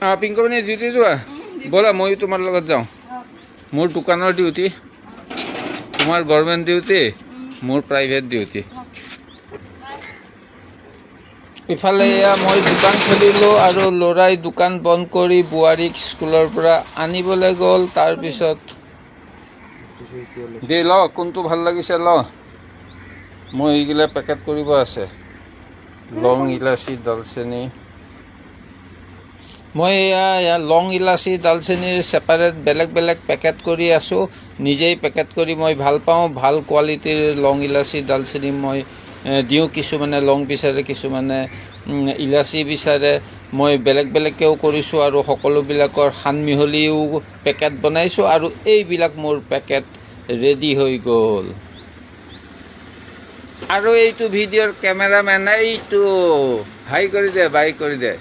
পিংকমণি duty যোৱা ব'লা ময়ো তোমাৰ লগত যাওঁ মোৰ দোকানৰ ডিউটি তোমাৰ গভৰ্ণমেণ্ট ডিউটি মোৰ প্ৰাইভেট ডিউটি ইফালে এয়া মই দোকান খুলিলোঁ আৰু ল'ৰাই দোকান বন্ধ কৰি বোৱাৰীক স্কুলৰ পৰা আনিবলৈ গ'ল তাৰপিছত দে ল কোনটো ভাল লাগিছে ল মই এইগিলা পেকেট কৰিব আছে লং ইলাচি দালচেনি মই এয়া লং ইলাচি দালচেনিৰ ছেপাৰেট বেলেগ বেলেগ পেকেট কৰি আছোঁ নিজেই পেকেট কৰি মই ভাল পাওঁ ভাল কোৱালিটিৰ লং ইলাচি দালচেনি মই দিওঁ কিছুমানে লং বিচাৰে কিছুমানে ইলাচি বিচাৰে মই বেলেগ বেলেগকৈও কৰিছোঁ আৰু সকলোবিলাকৰ সানমিহলিও পেকেট বনাইছোঁ আৰু এইবিলাক মোৰ পেকেট ৰেডি হৈ গ'ল আৰু এইটো ভিডিঅ'ৰ কেমেৰামেন এইটো হাই কৰি দে বাই কৰি দে